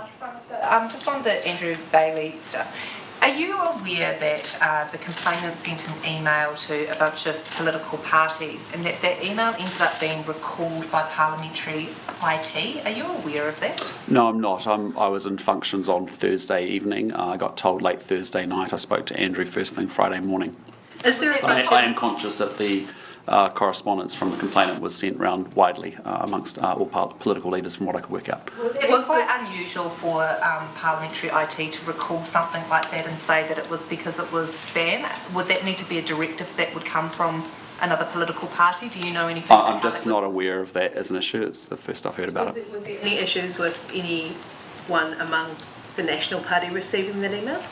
ask Prime Minister, just on the Andrew Bailey stuff, are you aware that the complainant sent an email to a bunch of political parties and that email ended up being recalled by parliamentary IT? Are you aware of that? No, I'm not. I was in functions on Thursday evening. I got told late Thursday night. I spoke to Andrew first thing Friday morning. Is there I am conscious that the correspondence from the complainant was sent round widely amongst all political leaders from what I could work out. It was quite unusual for parliamentary IT to recall something like that and say that it was because it was spam. Would that need to be a directive that would come from another political party? Do you know anything? I'm just not aware of that as an issue. It's the first I've heard about it. Were there any issues with anyone among the National Party receiving that email?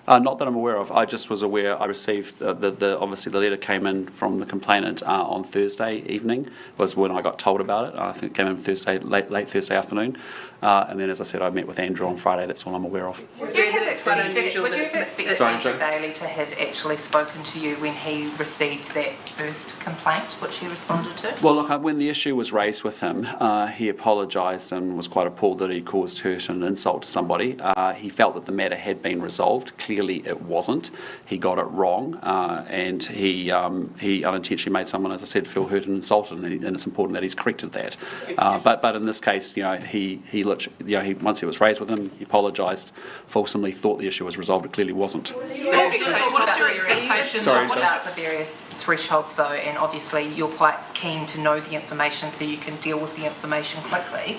Not that I'm aware of. I just was aware. I received obviously the letter came in from the complainant on Thursday evening. Was when I got told about it. I think it came in late Thursday afternoon, and then as I said, I met with Andrew on Friday. That's all I'm aware of. Would you have expected Andrew Bailey to have actually spoken to you when he received that first complaint, which he responded to? Well, look, when the issue was raised with him, he apologised and was quite appalled that he caused hurt and insult to somebody. He felt that the matter had been resolved. Clearly it wasn't. He got it wrong, and he unintentionally made someone, as I said, feel hurt and insulted, and it's important that he's corrected that. But in this case, once it was raised with him, he apologised, fulsomely thought the issue was resolved. It clearly wasn't. What's your expectation? What about the various thresholds, though? And obviously, you're quite keen to know the information so you can deal with the information quickly.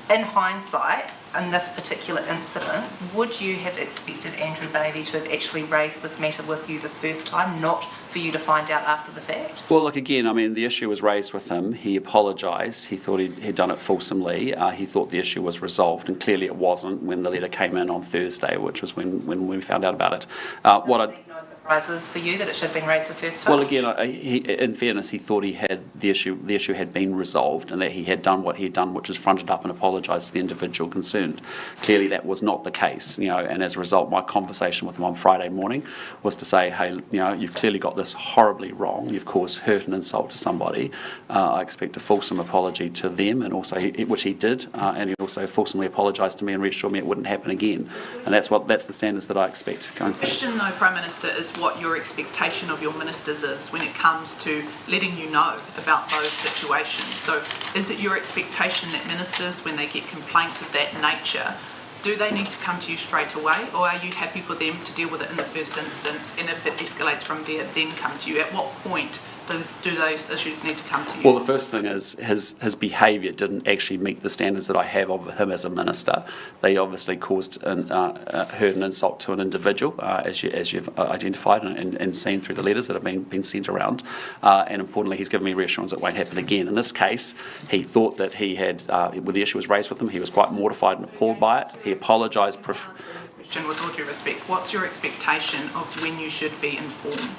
In hindsight, in this particular incident, would you have expected Andrew Bailey to have actually raised this matter with you the first time, not for you to find out after the fact? Well, look, again, I mean, the issue was raised with him. He apologised. He thought he'd done it fulsomely. He thought the issue was resolved, and clearly it wasn't when the letter came in on Thursday, which was when we found out about it. No surprises for you that it should have been raised the first time? Well, again, in fairness, he thought the issue had been resolved and that he had done what he had done, which is fronted up and apologised to the individual concerned. Clearly, that was not the case, and as a result, my conversation with him on Friday morning was to say, hey, you've clearly got this horribly wrong. You've caused hurt and insult to somebody. I expect a fulsome apology to them, and also which he did, and he also fulsomely apologised to me and reassured me it wouldn't happen again. And that's the standards that I expect going forward. The question, though, Prime Minister, is what your expectation of your ministers is when it comes to letting you know about those situations. So is it your expectation that ministers, when they get complaints of that nature, do they need to come to you straight away, or are you happy for them to deal with it in the first instance, and if it escalates from there, then come to you? At what point do those issues need to come to you? Well, the first thing is his behaviour didn't actually meet the standards that I have of him as a minister. They obviously caused hurt and insult to an individual, as you've identified and seen through the letters that have been sent around. And importantly, he's given me reassurance it won't happen again. In this case, he thought that he had, when the issue was raised with him, he was quite mortified and appalled by it. He apologised. With all due respect, what's your expectation of when you should be informed?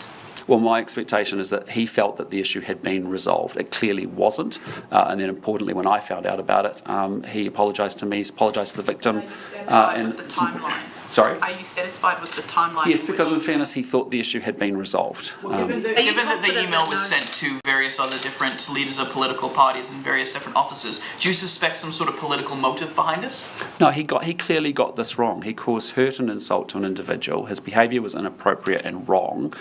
Well, my expectation is that he felt that the issue had been resolved. It clearly wasn't. And then importantly, when I found out about it, he apologised to me, he's apologised to the victim. And the timeline? Sorry? Are you satisfied with the timeline? Yes, because in fairness, he thought the issue had been resolved. Given that the email was sent to various other different leaders of political parties and various different offices, do you suspect some sort of political motive behind this? No, he clearly got this wrong. He caused hurt and insult to an individual. His behaviour was inappropriate and wrong.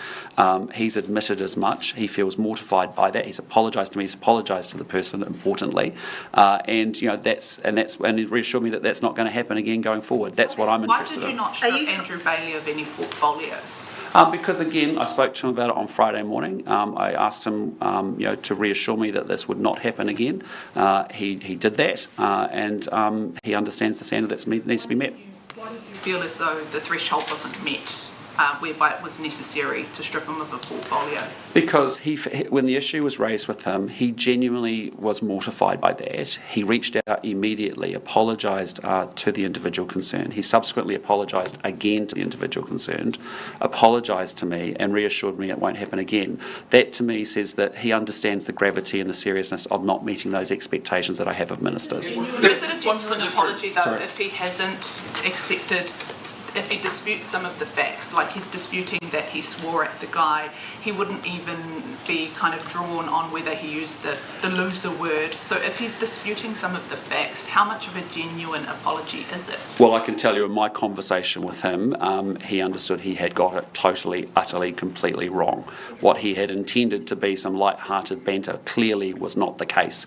He's admitted as much. He feels mortified by that. He's apologised to me. He's apologised to the person, importantly, and he reassured me that that's not going to happen again going forward. That's what I'm interested in. Why did you not strip Andrew Bailey of any portfolios? Because again, I spoke to him about it on Friday morning. I asked him, to reassure me that this would not happen again. He did that, and he understands the standard that needs to be met. Why did you feel as though the threshold wasn't met, whereby it was necessary to strip him of a portfolio? Because when the issue was raised with him, he genuinely was mortified by that. He reached out immediately, apologised to the individual concerned. He subsequently apologised again to the individual concerned, apologised to me and reassured me it won't happen again. That to me says that he understands the gravity and the seriousness of not meeting those expectations that I have of ministers. Is it a genuine apology, though, if he hasn't accepted if he disputes some of the facts, like he's disputing that he swore at the guy, he wouldn't even be kind of drawn on whether he used the loser word. So if he's disputing some of the facts, how much of a genuine apology is it? Well, I can tell you in my conversation with him, he understood he had got it totally, utterly, completely wrong. What he had intended to be some light-hearted banter clearly was not the case.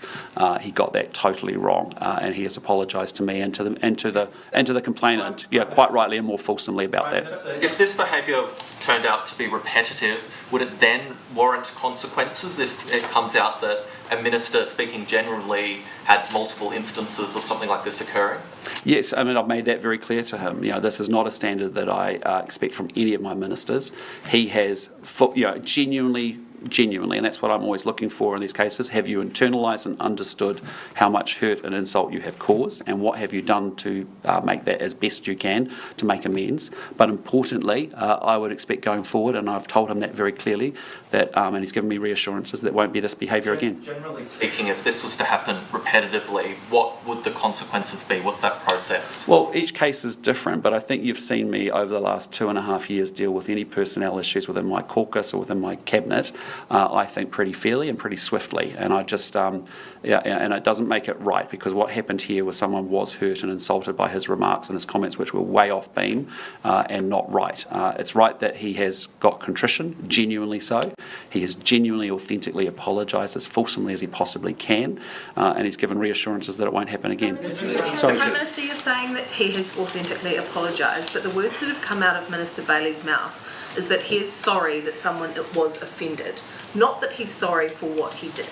He got that totally wrong, and he has apologised to me and to the complainant, quite rightly and more fulsomely about that. If this behaviour turned out to be repetitive, would it then warrant consequences if it comes out that a minister, speaking generally, had multiple instances of something like this occurring? Yes, I mean, I've made that very clear to him. This is not a standard that I expect from any of my ministers. He has, genuinely, and that's what I'm always looking for in these cases, have you internalised and understood how much hurt and insult you have caused, and what have you done to make that as best you can to make amends. But importantly, I would expect going forward, and I've told him that very clearly, that and he's given me reassurances that won't be this behaviour again. Generally speaking, if this was to happen repetitively, what would the consequences be? What's that process? Well, each case is different, but I think you've seen me over the last 2.5 years deal with any personnel issues within my caucus or within my cabinet, I think pretty fairly and pretty swiftly. And I just, and it doesn't make it right, because what happened here was someone was hurt and insulted by his remarks and his comments, which were way off beam and not right. It's right that he has got contrition, genuinely so. He has genuinely, authentically apologised as fulsomely as he possibly can, and he's given reassurances that it won't happen again. Sorry, Prime Minister, you're saying that he has authentically apologised, but the words that have come out of Minister Bailey's mouth is that he is sorry that someone was offended, not that he's sorry for what he did.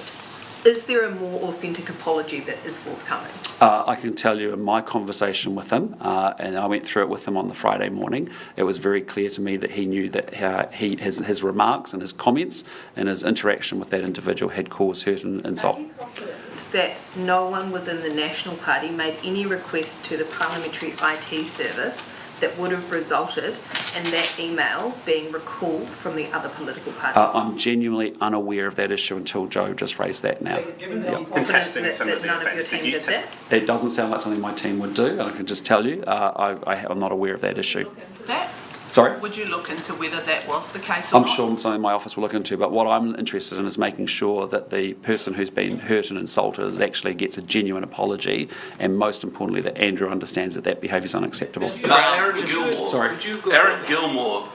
Is there a more authentic apology that is forthcoming? I can tell you in my conversation with him, and I went through it with him on the Friday morning, it was very clear to me that he knew that his remarks and his comments and his interaction with that individual had caused hurt and insult. Are you confident that no one within the National Party made any request to the Parliamentary IT Service that would have resulted in that email being recalled from the other political parties? I'm genuinely unaware of that issue until Joe just raised that now. Given that he's contesting some of the none of your events, team did that? It doesn't sound like something my team would do, and I can just tell you, I'm not aware of that issue. That? Sorry? Would you look into whether that was the case or I'm not? sure it's something my office will look into, but what I'm interested in is making sure that the person who's been hurt and insulted actually gets a genuine apology, and most importantly that Andrew understands that that behaviour is unacceptable. Aaron Gilmore, Sorry. Aaron Gilmore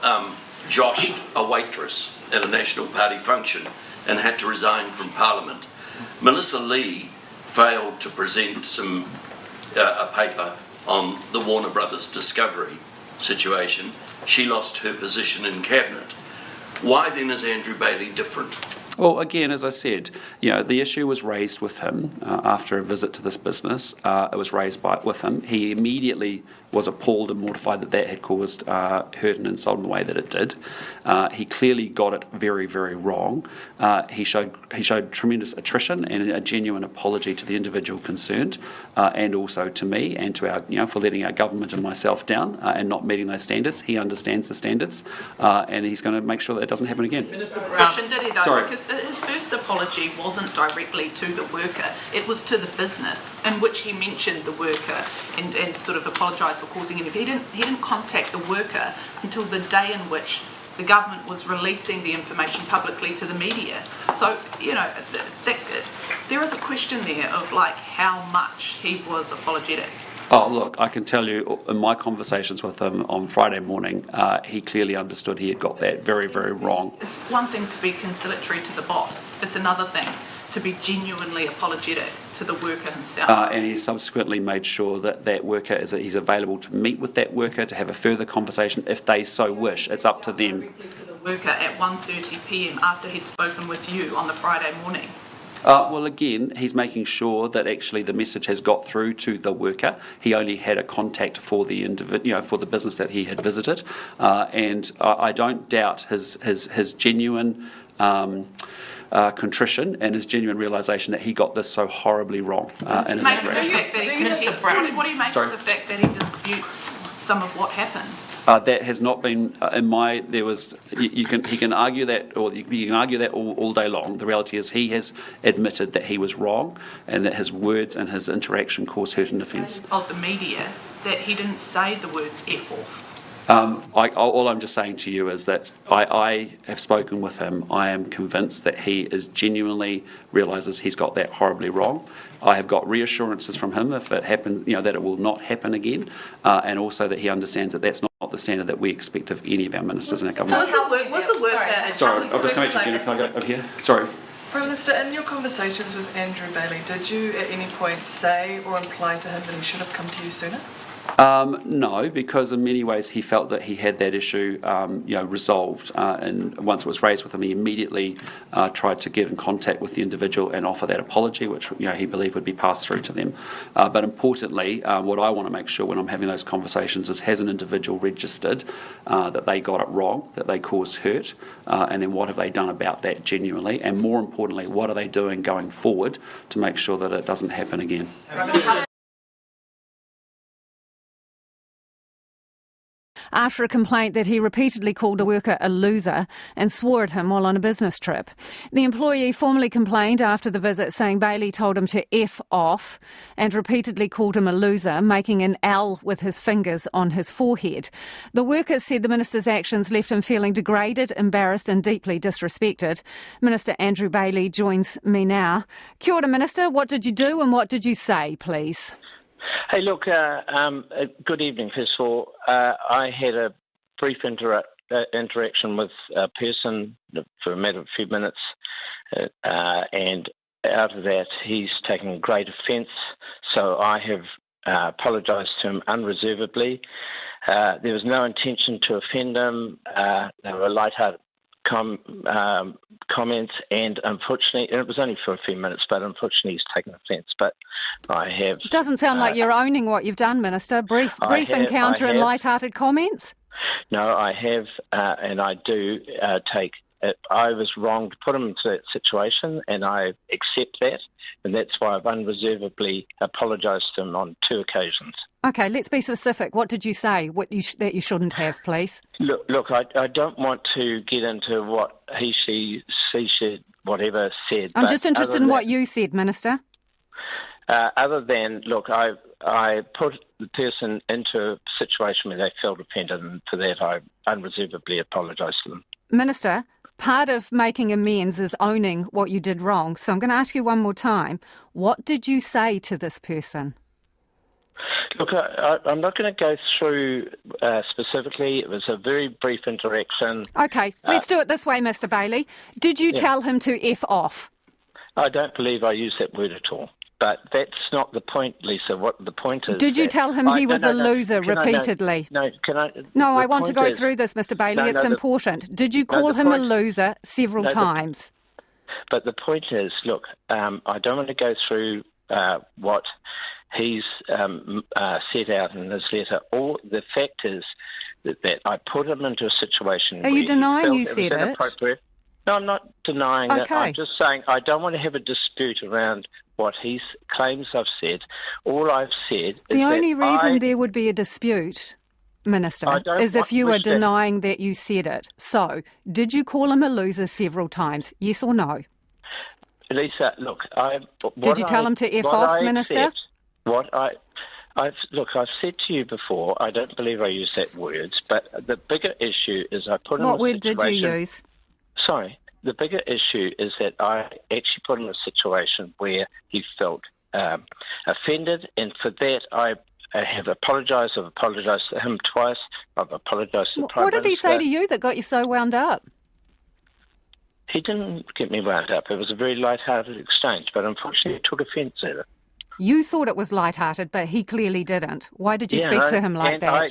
joshed a waitress at a National Party function and had to resign from Parliament. Melissa Lee failed to present a paper on the Warner Brothers Discovery situation. She lost her position in Cabinet. Why then is Andrew Bailey different? Well, again, as I said, the issue was raised with him after a visit to this business. It was raised with him. He immediately was appalled and mortified that that had caused hurt and insult in the way that it did. He clearly got it very, very wrong. He showed tremendous attrition and a genuine apology to the individual concerned, and also to me and to our, for letting our government and myself down and not meeting those standards. He understands the standards, and he's going to make sure that it doesn't happen again. Question, did he though? Sorry. Because his first apology wasn't directly to the worker, it was to the business, in which he mentioned the worker and sort of apologised for causing it. He didn't contact the worker until the day in which the government was releasing the information publicly to the media. So, there is a question there of how much he was apologetic. Oh, look, I can tell you in my conversations with him on Friday morning, he clearly understood he had got that very, very wrong. It's one thing to be conciliatory to the boss. It's another thing to be genuinely apologetic to the worker himself. And he subsequently made sure that that worker he's available to meet with that worker, to have a further conversation if they so wish. It's up to them. To the worker at 1:30 p.m. after he'd spoken with you on the Friday morning. Well, again, he's making sure that actually the message has got through to the worker. He only had a contact for the for the business that he had visited, and I don't doubt his genuine contrition and his genuine realisation that he got this so horribly wrong in his interaction. What do you make of the fact that he disputes some of what happened? That has not been in my. There was. He can argue that, or you can argue that all day long. The reality is he has admitted that he was wrong, and that his words and his interaction caused hurt and offence. Of the media, that he didn't say the words F off. All I'm just saying to you is that I have spoken with him. I am convinced that he is genuinely realises he's got that horribly wrong. I have got reassurances from him if it happens, that it will not happen again, and also that he understands that that's not the standard that we expect of any of our ministers in our government. Was the worker... Sorry, I'll just come back to Jenna. Can I go over here? Sorry. Prime Minister, in your conversations with Andrew Bailey, did you at any point say or imply to him that he should have come to you sooner? No, because in many ways he felt that he had that issue, resolved. And once it was raised with him, he immediately tried to get in contact with the individual and offer that apology, which he believed would be passed through to them. But importantly, what I want to make sure when I'm having those conversations is, has an individual registered that they got it wrong, that they caused hurt, and then what have they done about that genuinely? And more importantly, what are they doing going forward to make sure that it doesn't happen again? After a complaint that he repeatedly called a worker a loser and swore at him while on a business trip. The employee formally complained after the visit, saying Bailey told him to F off and repeatedly called him a loser, making an L with his fingers on his forehead. The worker said the minister's actions left him feeling degraded, embarrassed and deeply disrespected. Minister Andrew Bailey joins me now. Kia ora, Minister. What did you do and what did you say, please? Hey, look, good evening, first of all. I had a brief interaction with a person for a matter of a few minutes, and out of that, he's taken great offence, so I have apologised to him unreservedly. There was no intention to offend him. They were light-hearted comments, and unfortunately, and it was only for a few minutes, but unfortunately he's taken offence. But I have... It doesn't sound like you're owning what you've done, Minister. Brief encounter and light-hearted comments? No, I have, and I do take it. I was wrong to put him into that situation, and I accept that, and that's why I've unreservedly apologised to him on 2 occasions. OK, let's be specific. What did you say that you shouldn't have, please? Look, I don't want to get into what he, she, whatever said. I'm just interested in what you said, Minister. Other than, look, I put the person into a situation where they felt offended, and for that I unreservedly apologise to them. Minister, part of making amends is owning what you did wrong. So I'm going to ask you one more time. What did you say to this person? Look, I'm not going to go through specifically. It was a very brief interaction. OK, let's do it this way, Mr Bailey. Did you tell him to F off? I don't believe I used that word at all. But that's not the point, Lisa. What the point is... Did you tell him he was a loser repeatedly? No, I want to go through this, Mr Bailey. It's important. Did you call him a loser several times? But the point is, look, I don't want to go through what he's set out in his letter. The fact is that I put him into a situation... Are you denying you said it? No, I'm not denying it. I'm just saying I don't want to have a dispute around what he claims I've said. All I've said is the only reason there would be a dispute, Minister, is if you are denying that you said it. So, did you call him a loser several times? Yes or no? Lisa, look, did you tell him to F off, Minister? I've said to you before, I don't believe I used that words, but the bigger issue is I put him in a situation... What word did you use? Sorry, the bigger issue is that I actually put him in a situation where he felt offended, and for that I have apologised. I've apologised to him twice. I've apologised to the Prime Minister. What did he say to you that got you so wound up? He didn't get me wound up. It was a very light-hearted exchange, but unfortunately he took offence at it. You thought it was light-hearted, but he clearly didn't. Why did you speak to him like that? I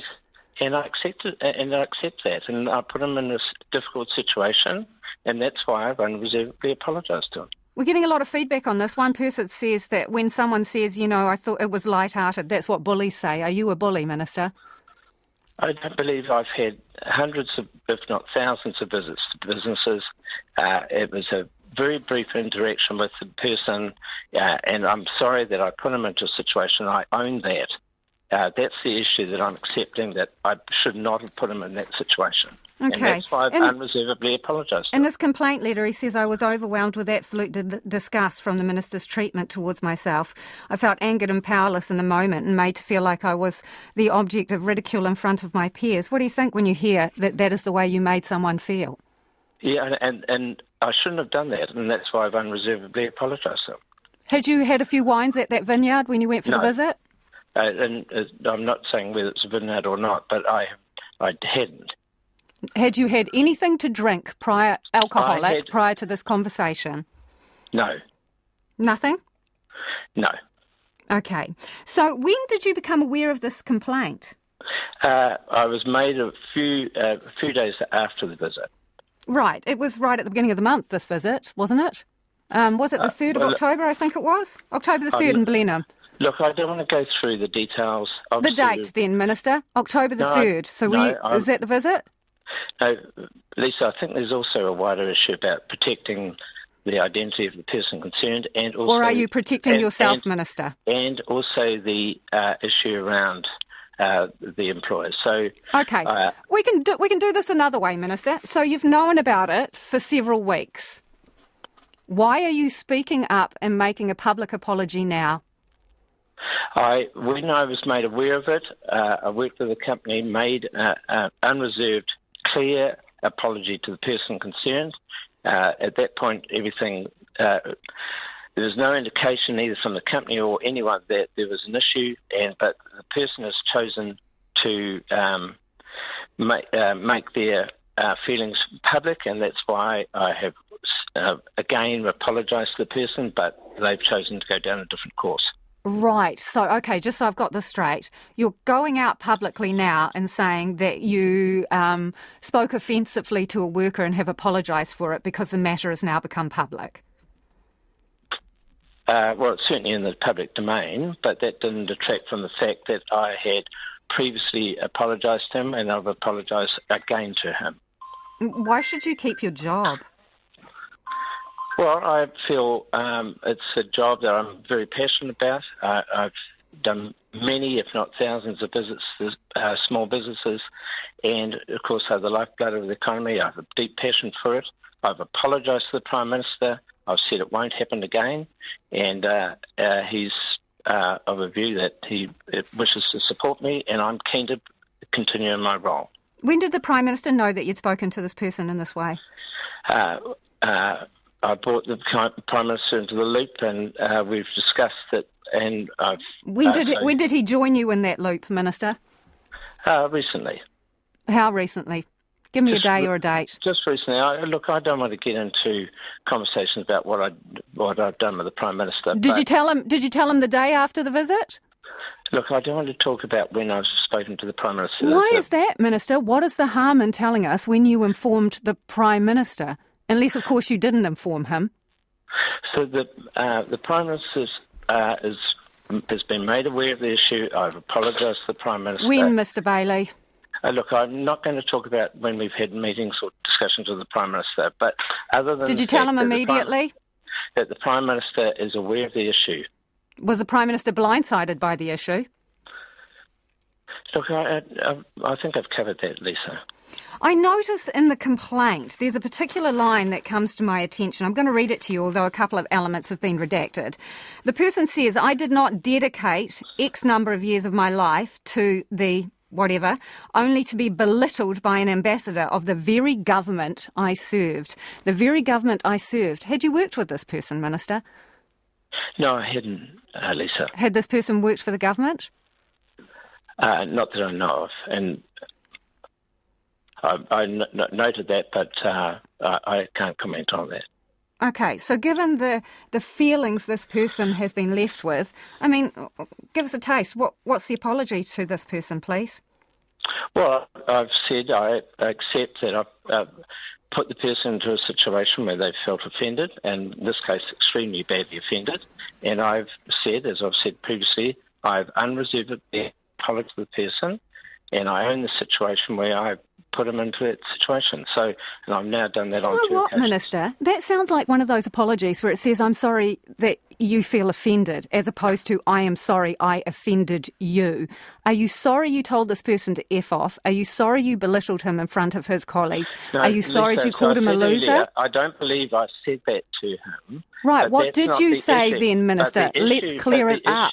accept that, and I put him in this difficult situation, and that's why I've unreservedly apologised to him. We're getting a lot of feedback on this. One person says that when someone says, I thought it was light-hearted, that's what bullies say. Are you a bully, Minister? I don't believe I've had hundreds of, if not thousands of visits to businesses. It was a very brief interaction with the person, and I'm sorry that I put him into a situation. I own that. That's the issue that I'm accepting, that I should not have put him in that situation. Okay. And that's why I've unreservedly apologised. In his complaint letter, he says, I was overwhelmed with absolute disgust from the minister's treatment towards myself. I felt angered and powerless in the moment and made to feel like I was the object of ridicule in front of my peers. What do you think when you hear that that is the way you made someone feel? Yeah, and I shouldn't have done that, and that's why I've unreservedly apologised to him. Had you had a few wines at that vineyard when you went for the visit? And I'm not saying whether it's a vineyard or not, but I hadn't. Had you had anything to drink prior to this conversation? No. Nothing? No. Okay. So when did you become aware of this complaint? I was made a few days after the visit. Right. It was right at the beginning of the month, this visit, wasn't it? Was it the 3rd of October, I think it was? October the 3rd in Blenheim. Look, I don't want to go through the details. Obviously, the date then, Minister, October the 3rd. Was that the visit? No, Lisa, I think there's also a wider issue about protecting the identity of the person concerned, and also... Or are you protecting yourself, Minister? And also the issue around the employers. So okay, we can do this another way, Minister. So you've known about it for several weeks. Why are you speaking up and making a public apology now? When I was made aware of it, I worked with the company, made an unreserved, clear apology to the person concerned. At that point, everything... there was no indication either from the company or anyone that there was an issue, but the person has chosen to make their feelings public, and that's why I have again apologised to the person, but they've chosen to go down a different course. Right. So, okay, just so I've got this straight, you're going out publicly now and saying that you spoke offensively to a worker and have apologised for it because the matter has now become public. Well, it's certainly in the public domain, but that didn't detract from the fact that I had previously apologised to him, and I've apologised again to him. Why should you keep your job? Well, I feel it's a job that I'm very passionate about. I've done many, if not thousands, of visits to small businesses, and, of course, they're the lifeblood of the economy. I have a deep passion for it. I've apologised to the Prime Minister. I've said it won't happen again, and he's of a view that he wishes to support me, and I'm keen to continue in my role. When did the Prime Minister know that you'd spoken to this person in this way? I brought the Prime Minister into the loop, and we've discussed it. And when did he join you in that loop, Minister? Recently. How recently? Give me a day or a date. Just recently. I don't want to get into conversations about what I've done with the Prime Minister. Did you tell him the day after the visit? Look, I don't want to talk about when I've spoken to the Prime Minister. Why is that, Minister? What is the harm in telling us when you informed the Prime Minister? Unless, of course, you didn't inform him. So the Prime Minister has been made aware of the issue. I've apologised to the Prime Minister. When, Mr Bailey? Look, I'm not going to talk about when we've had meetings or discussions with the Prime Minister, but other than... Did you tell him immediately? That the Prime Minister is aware of the issue. Was the Prime Minister blindsided by the issue? Look, I think I've covered that, Lisa. I notice in the complaint there's a particular line that comes to my attention. I'm going to read it to you, although a couple of elements have been redacted. The person says, I did not dedicate X number of years of my life to the whatever, only to be belittled by an ambassador of the very government I served. The very government I served. Had you worked with this person, Minister? No, I hadn't, Lisa. Had this person worked for the government? Not that I know of, and I noted that, but I can't comment on that. Okay, so given the feelings this person has been left with, I mean, give us a taste. What's the apology to this person, please? Well, I've said I accept that I've put the person into a situation where they felt offended, and in this case, extremely badly offended. And I've said, as I've said previously, I've unreservedly apologized to the person, and I own the situation where I've put him into that situation. So, and I've now done that on 2 occasions. You know what, Minister? That sounds like one of those apologies where it says, I'm sorry that you feel offended, as opposed to, I am sorry I offended you. Are you sorry you told this person to F off? Are you sorry you belittled him in front of his colleagues? No, Are you sorry Lisa, you called him a loser? Earlier, I don't believe I said that to him. Right, what did you say then, Minister? Let's clear it up.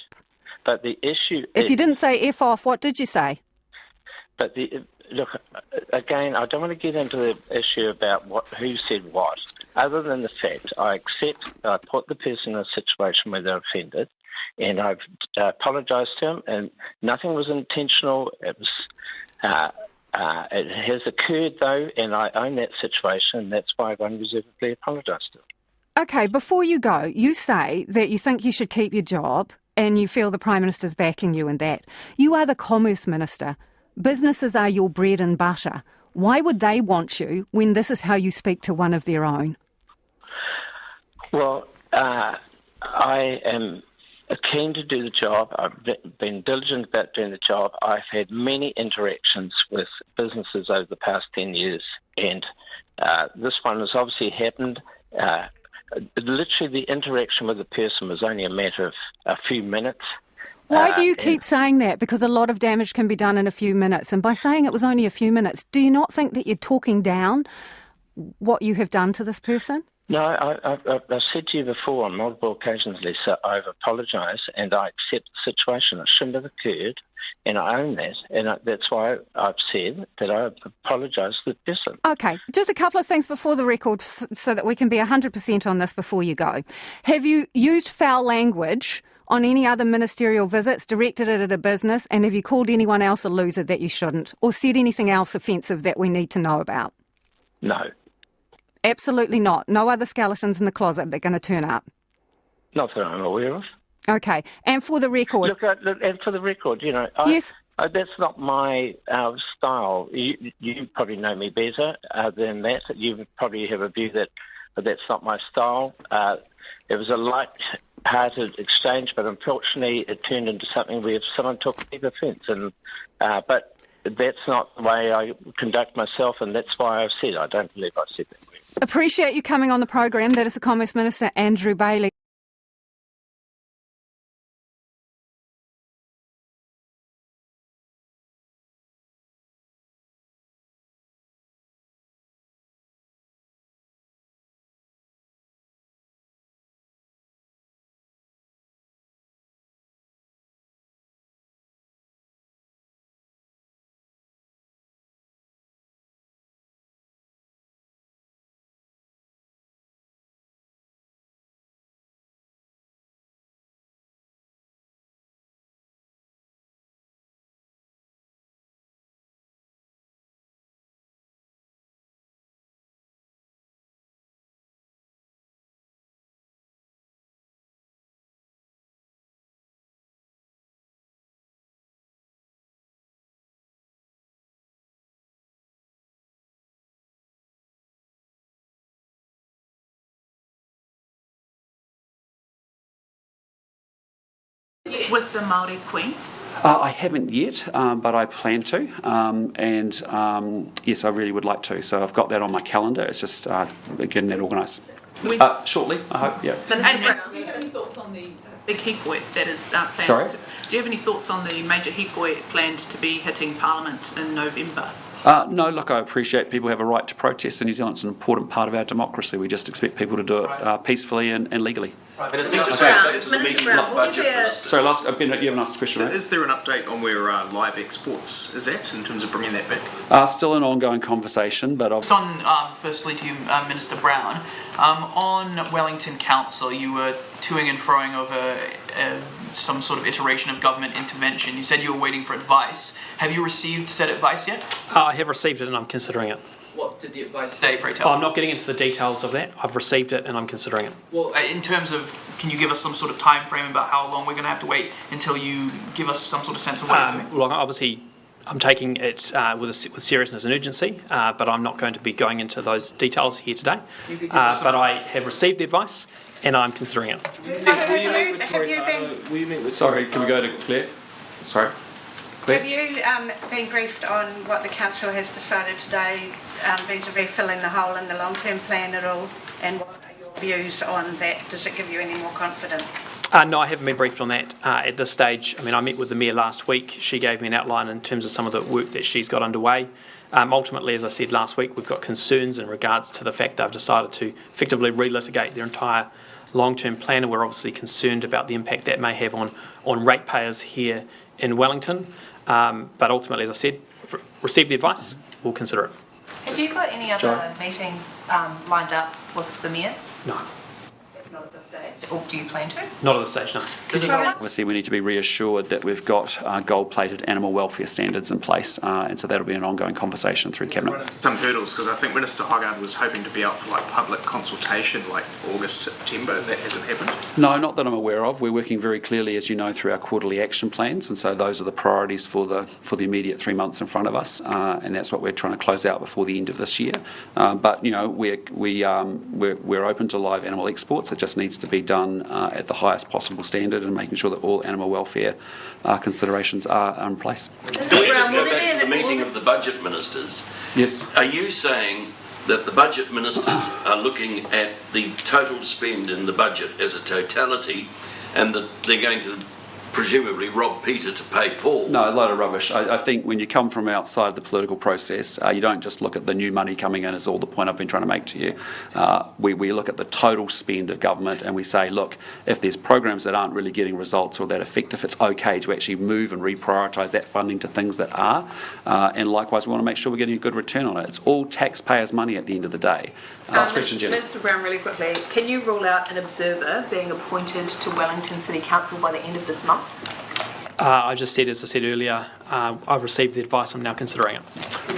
But the issue... If you didn't say F off, what did you say? But look, again, I don't want to get into the issue about who said what, other than the fact I accept I put the person in a situation where they're offended, and I've apologised to him, and nothing was intentional. It was... it has occurred, though, and I own that situation, and that's why I've unreservedly apologised to him. OK, before you go, you say that you think you should keep your job and you feel the Prime Minister's backing you in that. You are the Commerce Minister. Businesses are your bread and butter. Why would they want you when this is how you speak to one of their own? Well, I am keen to do the job. I've been diligent about doing the job. I've had many interactions with businesses over the past 10 years, and this one has obviously happened. Literally, the interaction with the person was only a matter of a few minutes. Why do you keep saying that? Because a lot of damage can be done in a few minutes. And by saying it was only a few minutes, do you not think that you're talking down what you have done to this person? No, I've said to you before on multiple occasions, Lisa, I've apologised and I accept the situation. It shouldn't have occurred, and I own that. And that's why I've said that I apologise to the person. OK, just a couple of things before the record so that we can be 100% on this before you go. Have you used foul language on any other ministerial visits, directed it at a business, and have you called anyone else a loser that you shouldn't, or said anything else offensive that we need to know about? No. Absolutely not. No other skeletons in the closet that are going to turn up? Not that I'm aware of. OK, and for the record... Look, and for the record, you know, yes. That's not my style. You probably know me better than that. You probably have a view that that's not my style. It was a light-hearted exchange, but unfortunately it turned into something where someone took deep offence. But that's not the way I conduct myself, and that's why I've said I don't believe I said that. Appreciate you coming on the program. That is the Commerce Minister, Andrew Bailey. With the Māori Queen? I haven't yet, but I plan to, yes, I really would like to. So I've got that on my calendar. It's just getting that organised. Shortly, I hope, yeah. And do you have any thoughts on the big hikoi that is planned? Sorry? Do you have any thoughts on the major hikoi planned to be hitting Parliament in November? No, look, I appreciate people have a right to protest in New Zealand. It's an important part of our democracy. We just expect people to do it peacefully and legally. Minister Brown, Sorry, you haven't asked the question, right? Is there an update on where live exports is at in terms of bringing that back? Still an ongoing conversation, but Firstly to you, Minister Brown, on Wellington Council, you were toing and froing over some sort of iteration of government intervention. You said you were waiting for advice. Have you received said advice yet? I have received it and I'm considering it. What did the advice say, pray tell? I'm not getting into the details of that. I've received it and I'm considering it. Well, in terms of, can you give us some sort of time frame about how long we're going to have to wait until you give us some sort of sense of what you're doing? Well, obviously, I'm taking it with seriousness and urgency, but I'm not going to be going into those details here today. But I have received the advice and I'm considering it. Sorry, can we go to Claire? Sorry. Claire? Have you been briefed on what the council has decided today vis-a-vis filling the hole in the long-term plan at all? And what are your views on that? Does it give you any more confidence? No, I haven't been briefed on that at this stage. I mean, I met with the Mayor last week. She gave me an outline in terms of some of the work that she's got underway. Ultimately, as I said last week, we've got concerns in regards to the fact they've decided to effectively relitigate their entire long-term plan, and we're obviously concerned about the impact that may have on ratepayers here in Wellington. But ultimately, as I said, receive the advice, we'll consider it. Have you got any other meetings lined up with the Mayor? No. Not at this stage. Or do you plan to? Not at this stage, no. Obviously, we need to be reassured that we've got gold-plated animal welfare standards in place, and so that'll be an ongoing conversation through Cabinet. Some hurdles, because I think Minister Hoggard was hoping to be out for public consultation August, September. That hasn't happened. No, not that I'm aware of. We're working very clearly, as you know, through our quarterly action plans, and so those are the priorities for the immediate 3 months in front of us, and that's what we're trying to close out before the end of this year. But we're open to live animal exports. It just needs to be done at the highest possible standard and making sure that all animal welfare considerations are in place. Can we just go back to the meeting of the budget ministers? Yes. Are you saying that the budget ministers are looking at the total spend in the budget as a totality and that they're going to presumably rob Peter to pay Paul? No, a load of rubbish. I think when you come from outside the political process, you don't just look at the new money coming in, is all the point I've been trying to make to you. We look at the total spend of government and we say, look, if there's programs that aren't really getting results or that effective, it's okay to actually move and reprioritise that funding to things that are. And likewise, we want to make sure we're getting a good return on it. It's all taxpayers' money at the end of the day. Last question, Jenny. Minister Brown, really quickly, can you rule out an observer being appointed to Wellington City Council by the end of this month? I just said, as I said earlier, I've received the advice, I'm now considering it.